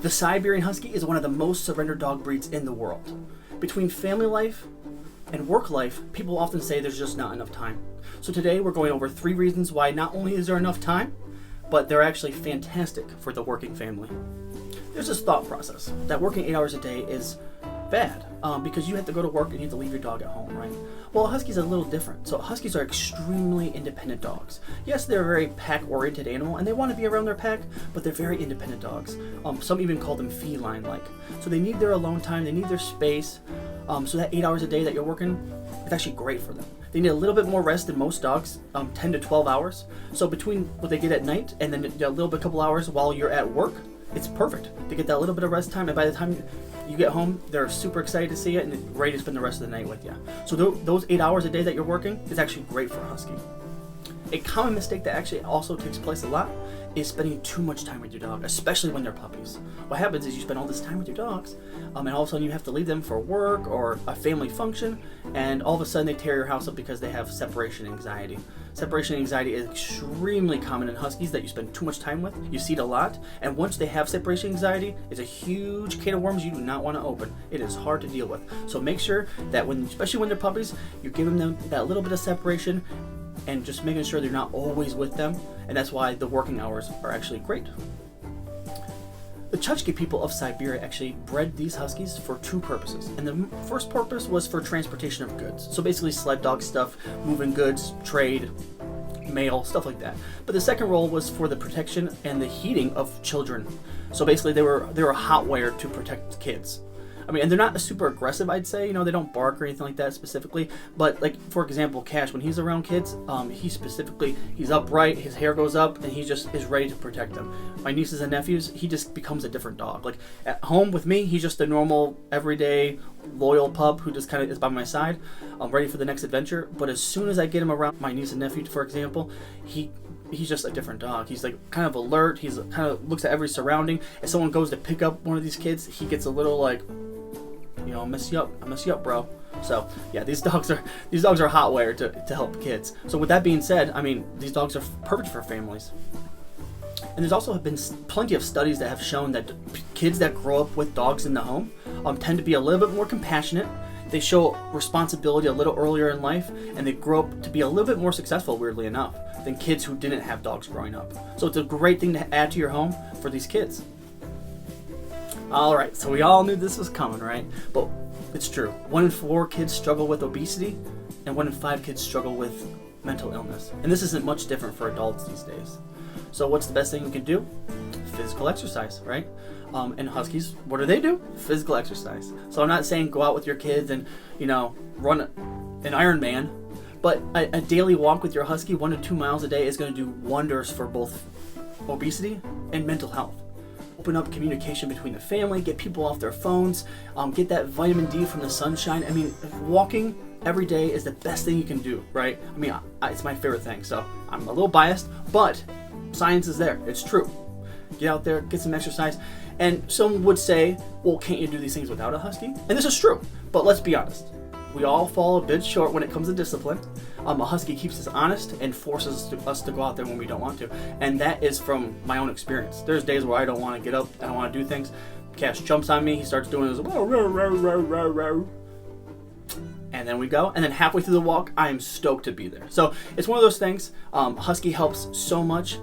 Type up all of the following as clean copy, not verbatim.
The Siberian Husky is one of the most surrendered dog breeds in the world. Between family life and work life, people often say there's just not enough time. So today we're going over 3 reasons why not only is there enough time, but they're actually fantastic for the working family. There's this thought process that working 8 hours a day is bad because you have to go to work and you have to leave your dog at home, right? Well, Huskies are a little different. So Huskies are extremely independent dogs. Yes, they're a very pack-oriented animal and they want to be around their pack, but they're very independent dogs. Some even call them feline-like. So they need their alone time, they need their space. So that 8 hours a day that you're working, it's actually great for them. They need a little bit more rest than most dogs, 10 to 12 hours. So between what they get at night and then a little bit, couple hours while you're at work, it's perfect. They get that little bit of rest time, and by the time you get home, they're super excited to see it and ready to spend the rest of the night with you. So those 8 hours a day that you're working is actually great for a Husky. A common mistake that actually also takes place a lot is spending too much time with your dog, especially when they're puppies. What happens is you spend all this time with your dogs, and all of a sudden you have to leave them for work or a family function, and all of a sudden they tear your house up because they have separation anxiety. Separation anxiety is extremely common in Huskies that you spend too much time with. You see it a lot, and once they have separation anxiety, it's a huge can of worms you do not want to open. It is hard to deal with. So make sure that especially when they're puppies, you're giving them that little bit of separation and just making sure they're not always with them, and that's why the working hours are actually great. The Chukchi people of Siberia actually bred these Huskies for 2 purposes. And the first purpose was for transportation of goods. So basically sled dog stuff, moving goods, trade, mail, stuff like that. But the second role was for the protection and the heating of children. So basically they were hot-wired to protect kids. I mean, and they're not super aggressive, I'd say. You know, they don't bark or anything like that specifically. But like, for example, Cash, when he's around kids, he's upright, his hair goes up, and he just is ready to protect them. My nieces and nephews, he just becomes a different dog. Like, at home with me, he's just a normal, everyday, loyal pup who just kind of is by my side, ready for the next adventure. But as soon as I get him around my niece and nephew, for example, he's just a different dog. He's like kind of alert. He's kind of looks at every surrounding. If someone goes to pick up one of these kids, he gets a little like, you know, I'll mess you up, bro. So yeah, these dogs are hot wired to help kids. So with that being said, I mean, these dogs are perfect for families. And there's also been plenty of studies that have shown that kids that grow up with dogs in the home tend to be a little bit more compassionate. They show responsibility a little earlier in life, and they grow up to be a little bit more successful, weirdly enough, than kids who didn't have dogs growing up. So it's a great thing to add to your home for these kids. Alright, so we all knew this was coming, right? But it's true. 1 in 4 kids struggle with obesity, and 1 in 5 kids struggle with mental illness. And this isn't much different for adults these days. So what's the best thing you can do? Physical exercise, right? And Huskies, what do? Physical exercise. So I'm not saying go out with your kids and, you know, run an Ironman, but a daily walk with your Husky, 1 to 2 miles a day, is going to do wonders for both obesity and mental health. Open up communication between the family, get people off their phones, get that vitamin D from the sunshine. I mean, walking every day is the best thing you can do, right? I mean, it's my favorite thing, so I'm a little biased, but science is there. It's true. Get out there, get some exercise. And some would say, well, can't you do these things without a Husky? And this is true, but let's be honest. We all fall a bit short when it comes to discipline. A Husky keeps us honest and forces us to go out there when we don't want to. And that is from my own experience. There's days where I don't want to get up, I don't want to do things. Cash jumps on me, he starts doing this, and then we go. And then halfway through the walk, I am stoked to be there. So it's one of those things. Husky helps so much.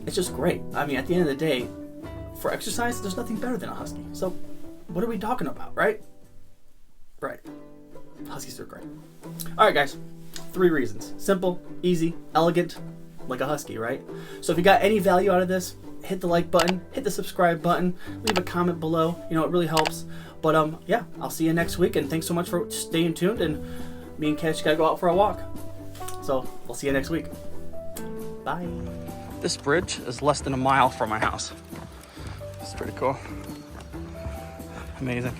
It's just great. I mean, at the end of the day, for exercise, there's nothing better than a Husky. So what are we talking about, right? Right. Huskies are great. Alright guys, 3 reasons. Simple, easy, elegant, like a Husky, right? So if you got any value out of this, hit the like button, hit the subscribe button, leave a comment below. You know, it really helps. But yeah, I'll see you next week, and thanks so much for staying tuned, and me and Cash gotta go out for a walk. So we'll see you next week. Bye. This bridge is less than a mile from my house. It's pretty cool. Amazing.